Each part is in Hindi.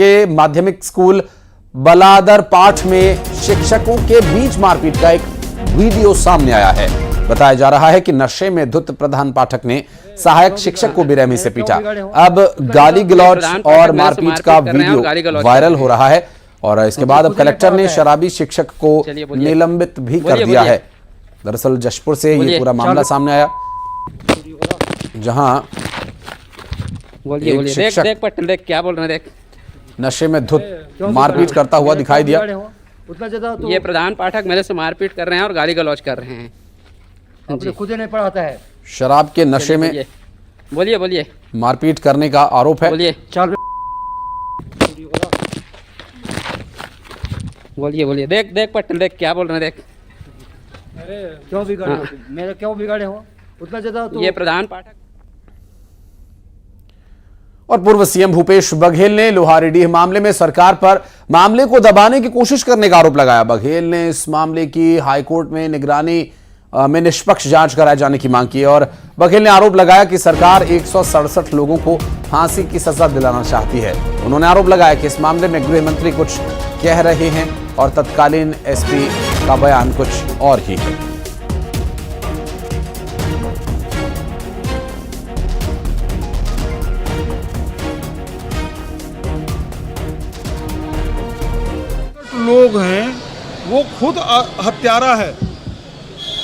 के माध्यमिक स्कूल बलादर पाठ में शिक्षकों के बीच मारपीट का एक वीडियो सामने आया है। बताया जा रहा है कि नशे में धुत प्रधान पाठक ने सहायक शिक्षक को बेरहमी से पीटा। अब गाली गलौज और मारपीट का वीडियो वायरल हो रहा है और इसके बाद अब कलेक्टर ने शराबी शिक्षक को निलंबित भी कर दिया है। दरअसल जशपुर से ये पूरा मामला सामने आया, जहां एक शिक्षक देख क्या बोल रहे हैं, देख नशे में धुत मारपीट करता हुआ दिखाई दिया। ये प्रधान पाठक मेरे से मारपीट कर रहे हैं और गाली गलौज कर रहे हैं। आपने खुद नहीं पढ़ाता है। शराब के नशे में बोलिए बोलिए मारपीट करने का आरोप है। बोलिए बोलिए बोलिए देख देख पटेल देख क्या बोल रहे हैं, देख क्यों बिगाड़े हो? मेरे क्यों बिगाड़े हो? उतना ज्यादा तो ये प्रधान पाठक। और पूर्व सीएम भूपेश बघेल ने लोहारीडीह मामले में सरकार पर मामले को दबाने की कोशिश करने का आरोप लगाया। बघेल ने इस मामले की हाईकोर्ट में निगरानी में निष्पक्ष जांच कराए जाने की मांग की और बघेल ने आरोप लगाया कि सरकार 167 लोगों को फांसी की सजा दिलाना चाहती है। उन्होंने आरोप लगाया कि इस मामले में गृह मंत्री कुछ कह रहे हैं और तत्कालीन एसपी का बयान कुछ और ही है। लोग हैं वो खुद हत्यारा है,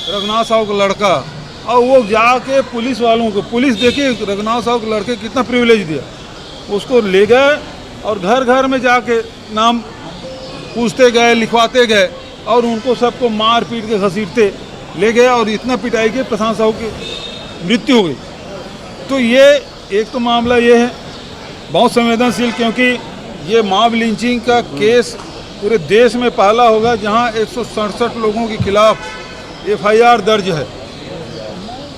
रघुनाथ साहब का लड़का, और वो जाके पुलिस वालों को, पुलिस देखिए रघुनाथ साहब के लड़के कितना प्रिविलेज दिया, उसको ले गए और घर घर में जाके नाम पूछते गए, लिखवाते गए और उनको सबको मार पीट के घसीटते ले गए और इतना पिटाई के प्रधान साहब की मृत्यु हो गई। तो ये एक तो मामला ये है बहुत संवेदनशील, क्योंकि ये मॉब लिंचिंग का केस पूरे देश में पहला होगा जहां 167 लोगों के खिलाफ एफआईआर दर्ज है।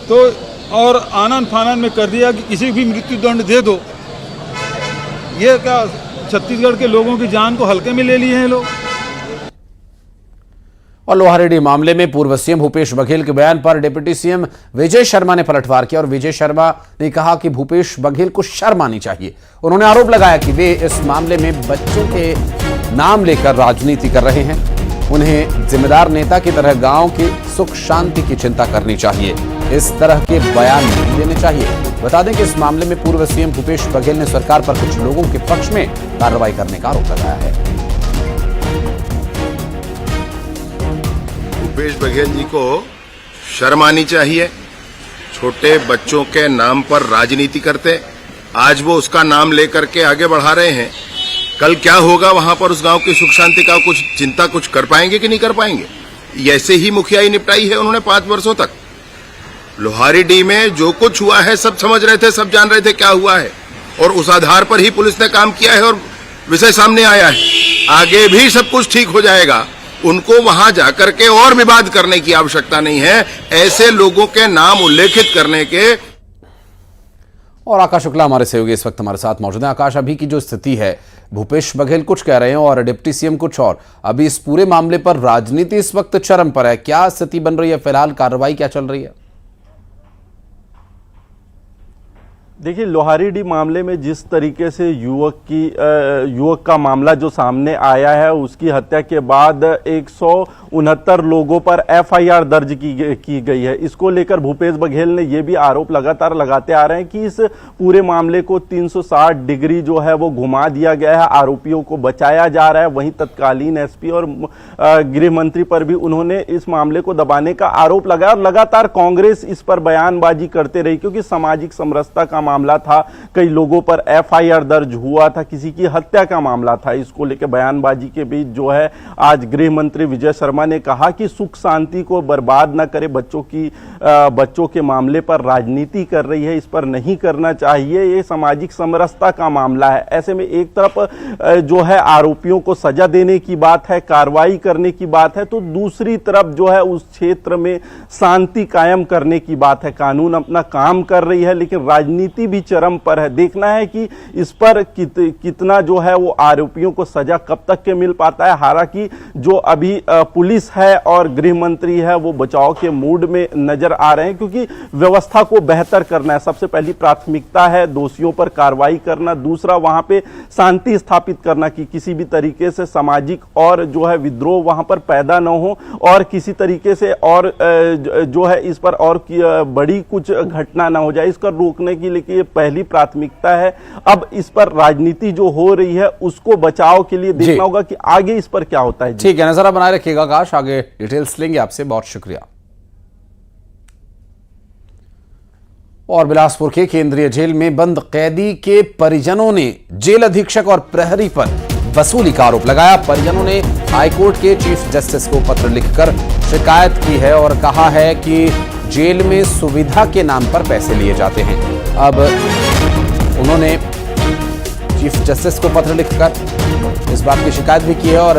तो और आनन फानन में कर दिया कि किसी भी मृत्यु दंड दे दो। ये क्या छत्तीसगढ़ के लोगों की जान को हल्के में ले लिए हैं लोग। और लोहारीडीह मामले में पूर्व सीएम भूपेश बघेल के बयान पर डिप्टी सीएम विजय शर्मा ने पलटवार किया और विजय शर्मा ने कहा कि भूपेश बघेल को शर्म आनी चाहिए। उन्होंने आरोप लगाया कि वे इस मामले में बच्चों के नाम लेकर राजनीति कर रहे हैं। उन्हें जिम्मेदार नेता की तरह गांव की सुख शांति की चिंता करनी चाहिए, इस तरह के बयान नहीं देने चाहिए। बता दें कि इस मामले में पूर्व सीएम भूपेश बघेल ने सरकार पर कुछ लोगों के पक्ष में कार्रवाई करने का आरोप लगाया है। भूपेश बघेल जी को शर्म आनी चाहिए, छोटे बच्चों के नाम पर राजनीति करते, आज वो उसका नाम लेकर के आगे बढ़ा रहे हैं। कल क्या होगा वहां पर उस गांव की सुख शांति का कुछ चिंता कुछ कर पाएंगे कि नहीं कर पाएंगे? ऐसे ही मुखियाई निपटाई है उन्होंने 5 वर्षों तक। लोहारीडीह में जो कुछ हुआ है सब समझ रहे थे, सब जान रहे थे क्या हुआ है और उस आधार पर ही पुलिस ने काम किया है और विषय सामने आया है। आगे भी सब कुछ ठीक हो जाएगा, उनको वहां जाकर के और विवाद करने की आवश्यकता नहीं है, ऐसे लोगों के नाम उल्लेखित करने के। और आकाश शुक्ला हमारे सहयोगी इस वक्त हमारे साथ मौजूद है। आकाश, अभी की जो स्थिति है, भूपेश बघेल कुछ कह रहे हैं और डिप्टी सीएम कुछ और, अभी इस पूरे मामले पर राजनीति इस वक्त चरम पर है, क्या स्थिति बन रही है? फिलहाल कार्रवाई क्या चल रही है? देखिए, लोहारीडीह मामले में जिस तरीके से युवक का मामला जो सामने आया है, उसकी हत्या के बाद 169 लोगों पर एफआईआर दर्ज की गई है। इसको लेकर भूपेश बघेल ने यह भी आरोप लगातार लगाते आ रहे हैं कि इस पूरे मामले को 360 डिग्री जो है वो घुमा दिया गया है, आरोपियों को बचाया जा रहा है। वहीं तत्कालीन एसपी और गृह मंत्री पर भी उन्होंने इस मामले को दबाने का आरोप लगाया और लगातार कांग्रेस इस पर बयानबाजी करते रही, क्योंकि सामाजिक समरसता का मामला था, कई लोगों पर एफआईआर दर्ज हुआ था, किसी की हत्या का मामला था। इसको लेकर बयानबाजी के बीच जो है आज गृह मंत्री विजय शर्मा ने कहा कि सुख शांति को बर्बाद न करे, बच्चों के मामले पर राजनीति कर रही है, इस पर नहीं करना चाहिए, ये सामाजिक समरसता का मामला है। ऐसे में एक तरफ जो है आरोपियों को सजा देने की बात है, कार्रवाई करने की बात है, तो दूसरी तरफ जो है उस क्षेत्र में शांति कायम करने की बात है। कानून अपना काम कर रही है, लेकिन राजनीति राजनीति भी चरम पर है। देखना है कि इस पर कितना जो है वो आरोपियों को सजा कब तक के मिल पाता है। हालांकि जो अभी पुलिस है और गृह मंत्री है वो बचाव के मूड में नजर आ रहे हैं, क्योंकि व्यवस्था को बेहतर करना है। सबसे पहली प्राथमिकता है दोषियों पर कार्रवाई करना, दूसरा वहां पे शांति स्थापित करना कि किसी भी तरीके से सामाजिक और जो है विद्रोह वहां पर पैदा न हो और किसी तरीके से और जो है इस पर और बड़ी कुछ घटना ना हो जाए। इसको रोकने के लिए पहली प्राथमिकता है। अब इस पर राजनीति जो हो रही है उसको बचाव के लिए देखना होगा कि आगे इस पर क्या होता है। ठीक है, नजर बनाए रखिएगा आकाश, आगे डिटेल्स लेंगे आपसे। बहुत शुक्रिया। और बिलासपुर के केंद्रीय जेल में बंद कैदी के परिजनों ने जेल अधीक्षक और प्रहरी पर वसूली का आरोप लगाया। परिजनों ने हाईकोर्ट के चीफ जस्टिस को पत्र लिखकर शिकायत की है और कहा है कि जेल में सुविधा के नाम पर पैसे लिए जाते हैं। अब उन्होंने चीफ जस्टिस को पत्र लिखकर इस बात की शिकायत भी की है और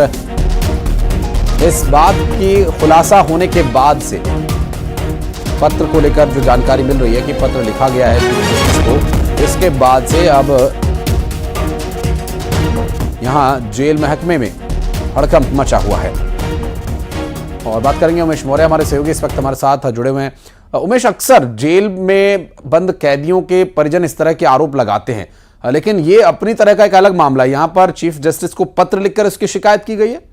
इस बात की खुलासा होने के बाद से पत्र को लेकर जो जानकारी मिल रही है कि पत्र लिखा गया है चीफ जस्टिस को, इसके बाद से अब यहां जेल महकमे में हड़कंप मचा हुआ है। और बात करेंगे उमेश मौर्य, हमारे सहयोगी इस वक्त हमारे साथ जुड़े हुए हैं। उमेश, अक्सर जेल में बंद कैदियों के परिजन इस तरह के आरोप लगाते हैं, लेकिन ये अपनी तरह का एक अलग मामला है। यहां पर चीफ जस्टिस को पत्र लिखकर इसकी शिकायत की गई है।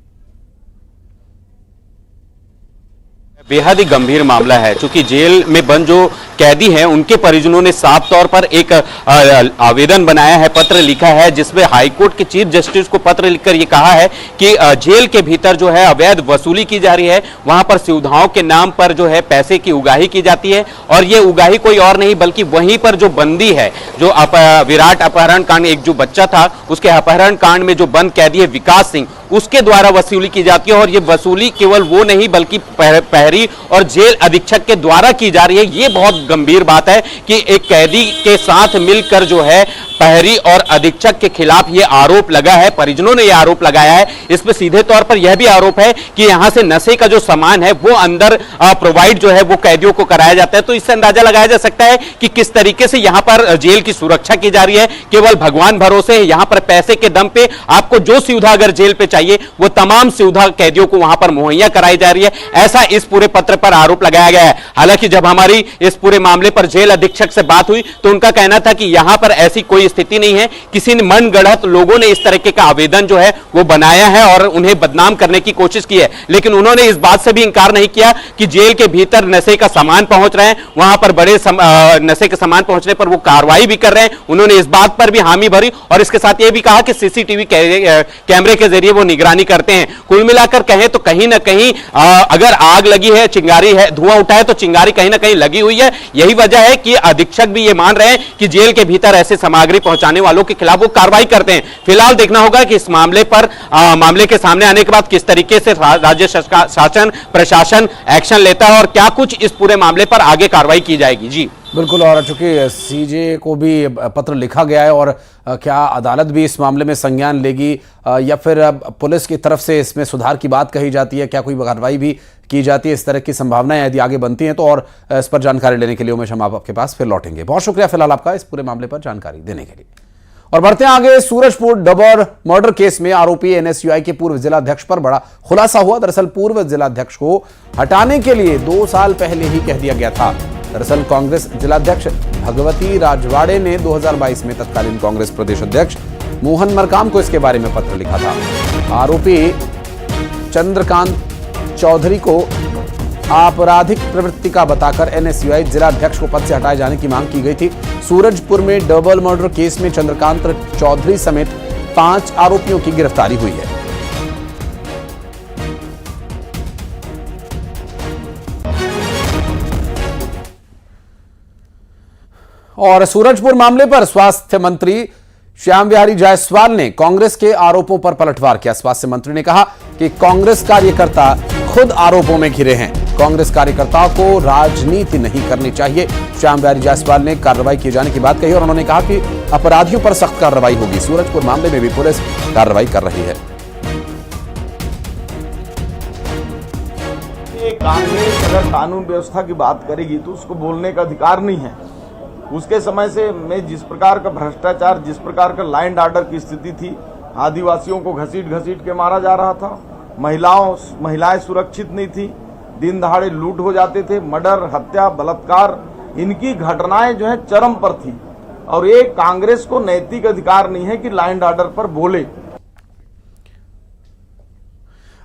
बेहद ही गंभीर मामला है, क्योंकि जेल में बंद जो कैदी हैं उनके परिजनों ने साफ तौर पर एक आवेदन बनाया है, पत्र लिखा है, जिसमें हाईकोर्ट के चीफ जस्टिस को पत्र लिखकर ये कहा है कि जेल के भीतर जो है अवैध वसूली की जा रही है, वहां पर सुविधाओं के नाम पर जो है पैसे की उगाही की जाती है। और ये उगाही कोई और नहीं बल्कि वहीं पर जो बंदी है, जो विराट अपहरण कांड, एक जो बच्चा था उसके अपहरण कांड में जो बंद कैदी है विकास सिंह, उसके द्वारा वसूली की जाती है। और ये वसूली केवल वो नहीं बल्कि प्रहरी और जेल अधीक्षक के द्वारा की जा रही है। ये बहुत गंभीर बात है कि एक कैदी के साथ मिलकर जो है प्रहरी और अधीक्षक के खिलाफ ये आरोप लगा है, परिजनों ने ये आरोप लगाया है। इसमें सीधे तौर पर यह भी आरोप है कि यहां से नशे का जो सामान है वो अंदर प्रोवाइड जो है वो कैदियों को कराया जाता है। तो इससे अंदाजा लगाया जा सकता है कि किस तरीके से यहां पर जेल की सुरक्षा की जा रही है। केवल भगवान भरोसे, यहां पर पैसे के दम पे आपको जो सुविधा अगर जेल पे चाहिए वो तमाम सुविधा कैदियों को वहां पर मुहैया कराई जा रही है, ऐसा इस पूरे पत्र पर आरोप लगाया गया है। हालांकि जब हमारी इस पूरे मामले पर जेल अधीक्षक से बात हुई तो उनका कहना था कि यहां पर ऐसी कोई स्थिति नहीं है, किसी ने मनगढ़ंत लोगों ने इस तरीके का आवेदन जो है वो बनाया है और उन्हें बदनाम करने की कोशिश की है। लेकिन उन्होंने इस बात से भी इंकार नहीं किया कि जेल के भीतर नशे का सामान पहुंच रहे हैं, वहां पर बड़े नशे के सामान पहुंचने पर वो कार्रवाई भी कर रहे हैं। उन्होंने इस बात पर भी हामी भरी और इसके साथ ये भी कहा कि सीसीटीवी कैमरे के जरिए वो निगरानी करते हैं। कुल मिलाकर कहें तो कहीं ना कहीं अगर आग लगी है, चिंगारी है, धुआं उठा है तो चिंगारी कहीं ना कहीं लगी हुई है। यही वजह है कि अधीक्षक भी ये मान रहे हैं कि जेल के भीतर ऐसे सामग्री पहुंचाने वालों के खिलाफ वो कार्रवाई करते हैं। फिलहाल देखना होगा कि इस मामले पर मामले के सामने आने के बाद किस तरीके से राज्य शासन प्रशासन एक्शन लेता है और क्या कुछ इस पूरे मामले पर आगे कार्रवाई की जाएगी। जी बिल्कुल, और चूंकि सीजे को भी पत्र लिखा गया है और क्या अदालत भी इस मामले में संज्ञान लेगी या फिर पुलिस की तरफ से इसमें सुधार की बात कही जाती है, क्या कोई कार्रवाई भी की जाती है, इस तरह की संभावनाएं यदि आगे बनती हैं तो और इस पर जानकारी लेने के लिए उमेश हम आपके पास फिर लौटेंगे। बहुत शुक्रिया फिलहाल आपका इस पूरे मामले पर जानकारी देने के लिए। और बढ़ते हैं आगे, सूरजपुर डबौर मर्डर केस में आरोपी एनएसयूआई के पूर्व जिलाध्यक्ष पर बड़ा खुलासा हुआ। दरअसल पूर्व जिलाध्यक्ष को हटाने के लिए 2 साल पहले ही कह दिया गया था। दरअसल कांग्रेस जिलाध्यक्ष भगवती राजवाड़े ने 2022 में तत्कालीन कांग्रेस प्रदेश अध्यक्ष मोहन मरकाम को इसके बारे में पत्र लिखा था। आरोपी चंद्रकांत चौधरी को आपराधिक प्रवृत्ति का बताकर एनएसयूआई जिलाध्यक्ष को पद से हटाए जाने की मांग की गई थी। सूरजपुर में डबल मर्डर केस में चंद्रकांत चौधरी समेत 5 आरोपियों की गिरफ्तारी हुई है। और सूरजपुर मामले पर स्वास्थ्य मंत्री श्याम बिहारी जायसवाल ने कांग्रेस के आरोपों पर पलटवार किया। स्वास्थ्य मंत्री ने कहा कि कांग्रेस कार्यकर्ता खुद आरोपों में घिरे हैं, कांग्रेस कार्यकर्ताओं को राजनीति नहीं करनी चाहिए। श्याम बिहारी जायसवाल ने कार्रवाई किए जाने की बात कही और उन्होंने कहा कि अपराधियों पर सख्त कार्रवाई होगी। सूरजपुर मामले में भी पुलिस कार्रवाई कर रही है। कांग्रेस अगर कानून व्यवस्था की बात करेगी तो उसको बोलने का अधिकार नहीं है। उसके समय से में जिस प्रकार का भ्रष्टाचार, जिस प्रकार का लॉ एंड ऑर्डर की स्थिति थी, आदिवासियों को घसीट घसीट के मारा जा रहा था, महिलाएं सुरक्षित नहीं थी, दिन दहाड़े लूट हो जाते थे, मर्डर, हत्या, बलात्कार, इनकी घटनाएं जो है चरम पर थी। और ये कांग्रेस को नैतिक अधिकार नहीं है कि लॉ एंड ऑर्डर पर बोले।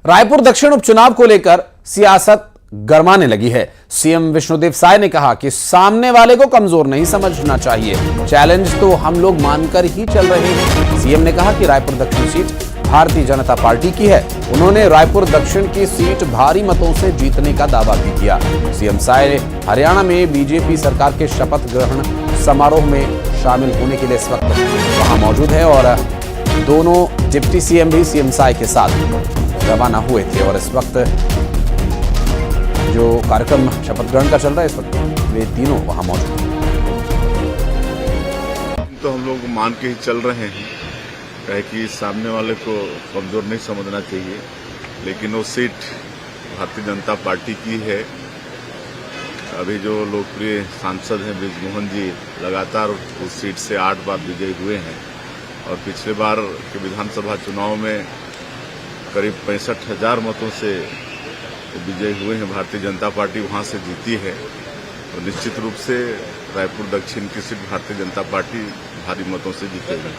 रायपुर दक्षिण उपचुनाव को लेकर सियासत गरमाने लगी है। सीएम विष्णुदेव साय ने कहा कि सामने वाले को कमजोर नहीं समझना चाहिए, चैलेंज तो हम लोग मानकर ही चल रहे हैं। सीएम ने कहा कि रायपुर दक्षिण सीट भारतीय जनता पार्टी की है। उन्होंने रायपुर दक्षिण की सीट भारी मतों से जीतने का दावा भी किया। सीएम साय हरियाणा में बीजेपी सरकार के शपथ ग्रहण समारोह में शामिल होने के लिए इस वक्त वहां मौजूद है और दोनों डिप्टी सीएम भी सीएम साय के साथ रवाना हुए थे और इस वक्त जो कार्यक्रम शपथ ग्रहण का चल रहा है, इस वक्त वे तीनों वहां मौजूद हैं। तो हम लोग मान के ही चल रहे हैं कहे कि सामने वाले को कमजोर नहीं समझना चाहिए, लेकिन वो सीट भारतीय जनता पार्टी की है। अभी जो लोकप्रिय सांसद हैं बृजमोहन जी लगातार उस सीट से 8 बार विजयी हुए हैं और पिछले बार के विधानसभा चुनाव में करीब 65,000 मतों से विजयी हुए हैं। भारतीय जनता पार्टी वहां से जीती है और निश्चित रूप से रायपुर दक्षिण की सीट भारतीय जनता पार्टी भारी मतों से जीतेगी।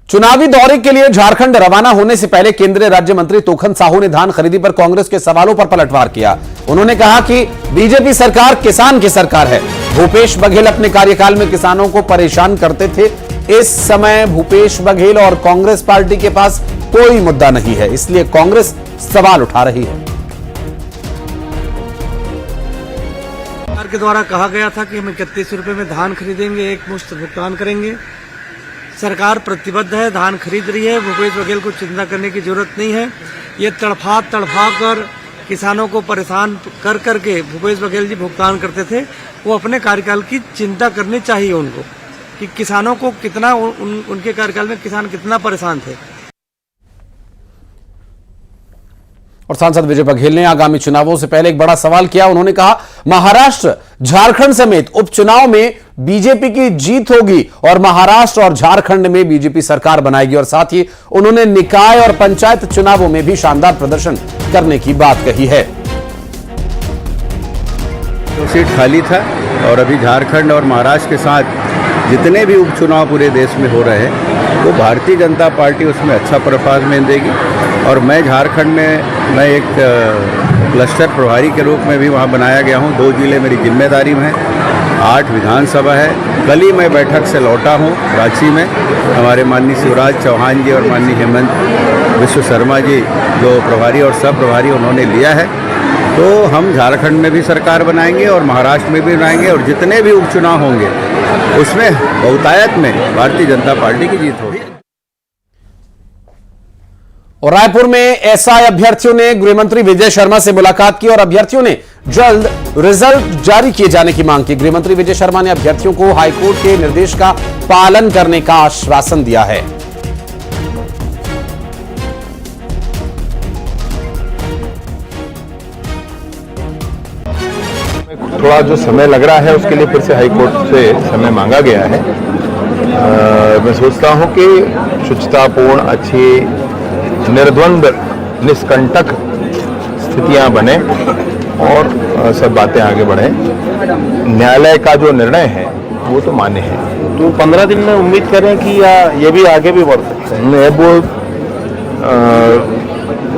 चुनावी दौरे के लिए झारखंड रवाना होने से पहले केंद्रीय राज्य मंत्री तोखन साहू ने धान खरीदी पर कांग्रेस के सवालों पर पलटवार किया। उन्होंने कहा कि बीजेपी सरकार किसान की सरकार है। भूपेश बघेल अपने कार्यकाल में किसानों को परेशान करते थे। इस समय भूपेश बघेल और कांग्रेस पार्टी के पास कोई मुद्दा नहीं है, इसलिए कांग्रेस सवाल उठा रही है। सरकार के द्वारा कहा गया था कि हम 31 रुपए में धान खरीदेंगे, एक मुश्त भुगतान करेंगे। सरकार प्रतिबद्ध है, धान खरीद रही है। भूपेश बघेल को चिंता करने की जरूरत नहीं है। ये तड़फा कर किसानों को परेशान कर करके भूपेश बघेल जी भुगतान करते थे। वो अपने कार्यकाल की चिंता करनी चाहिए उनको कि किसानों को कितना उनके कार्यकाल में किसान कितना परेशान थे। और सांसद विजय बघेल ने आगामी चुनावों से पहले एक बड़ा सवाल किया। उन्होंने कहा महाराष्ट्र, झारखंड समेत उपचुनाव में बीजेपी की जीत होगी और महाराष्ट्र और झारखंड में बीजेपी सरकार बनाएगी और साथ ही उन्होंने निकाय और पंचायत चुनावों में भी शानदार प्रदर्शन करने की बात कही है। तो सीट खाली था और अभी झारखंड और महाराष्ट्र के साथ जितने भी उपचुनाव पूरे देश में हो रहे हैं वो भारतीय जनता पार्टी उसमें अच्छा परफॉर्मेंस देगी। और मैं झारखंड में मैं एक क्लस्टर प्रभारी के रूप में भी वहाँ बनाया गया हूँ। 2 जिले मेरी जिम्मेदारी में है, 8 विधानसभा है। कल ही मैं बैठक से लौटा हूँ रांची में। हमारे माननीय शिवराज चौहान जी और माननीय हेमंत विश्व शर्मा जी जो प्रभारी और सब प्रभारी उन्होंने लिया है। तो हम झारखंड में भी सरकार बनाएंगे और महाराष्ट्र में भी बनाएंगे और जितने भी उपचुनाव होंगे उसमें बहुतायत में भारतीय जनता पार्टी की जीत होगी। और रायपुर में एसआई अभ्यर्थियों ने गृहमंत्री विजय शर्मा से मुलाकात की और अभ्यर्थियों ने जल्द रिजल्ट जारी किए जाने की मांग की। गृहमंत्री विजय शर्मा ने अभ्यर्थियों को हाईकोर्ट के निर्देश का पालन करने का आश्वासन दिया है। थोड़ा जो समय लग रहा है उसके लिए फिर से हाईकोर्ट से समय मांगा गया है। मैं सोचता हूं कि शुचितापूर्ण, अच्छी, निर्द्वंद, निष्कंटक स्थितियां बने और सब बातें आगे बढ़े। न्यायालय का जो निर्णय है वो तो मान्य है। तो 15 दिन में उम्मीद करें कि या ये भी आगे भी बढ़ सकते हैं? वो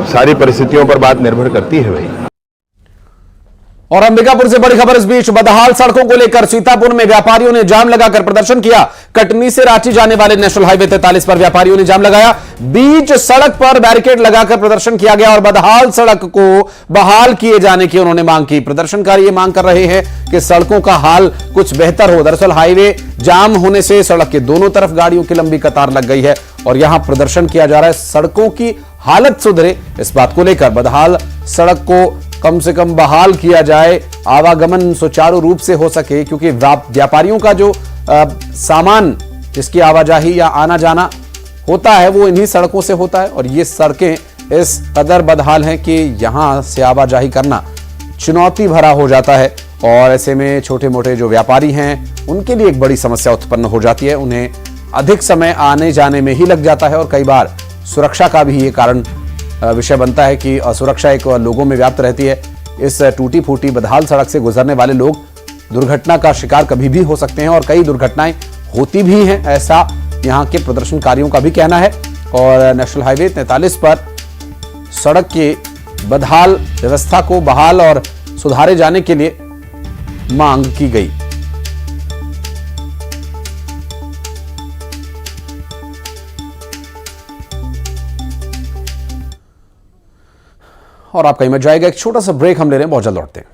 सारी परिस्थितियों पर बात निर्भर करती है भाई। और अंबिकापुर से बड़ी खबर इस बीच बदहाल सड़कों को लेकर सीतापुर में व्यापारियों ने जाम लगाकर प्रदर्शन किया। कटनी से रांची जाने वाले नेशनल हाईवे 43 पर व्यापारियों ने जाम लगाया। बीच सड़क पर बैरिकेड लगाकर प्रदर्शन किया गया और बदहाल सड़क को बहाल किए जाने की उन्होंने मांग की। प्रदर्शनकारी ये मांग कर रहे हैं कि सड़कों का हाल कुछ बेहतर हो। दरअसल हाईवे जाम होने से सड़क के दोनों तरफ गाड़ियों की लंबी कतार लग गई है और यहां प्रदर्शन किया जा रहा है सड़कों की हालत सुधरे, इस बात को लेकर बदहाल सड़क को कम से कम बहाल किया जाए, आवागमन सुचारू रूप से हो सके, क्योंकि व्यापारियों का जो सामान जिसकी आवाजाही या आना जाना होता है वो इन्हीं सड़कों से होता है और ये सड़कें इस कदर बदहाल हैं कि यहां से आवाजाही करना चुनौती भरा हो जाता है और ऐसे में छोटे मोटे जो व्यापारी हैं उनके लिए एक बड़ी समस्या उत्पन्न हो जाती है। उन्हें अधिक समय आने जाने में ही लग जाता है और कई बार सुरक्षा का भी ये कारण विषय बनता है कि असुरक्षा एक लोगों में व्याप्त रहती है। इस टूटी फूटी बदहाल सड़क से गुजरने वाले लोग दुर्घटना का शिकार कभी भी हो सकते हैं और कई दुर्घटनाएं होती भी हैं, ऐसा यहां के प्रदर्शनकारियों का भी कहना है। और नेशनल हाईवे 43 पर सड़क की बदहाल व्यवस्था को बहाल और सुधारे जाने के लिए मांग की गई। और आपका इमेज जाएगा। एक छोटा सा ब्रेक हम ले रहे हैं, बहुत जल्द लौटते हैं।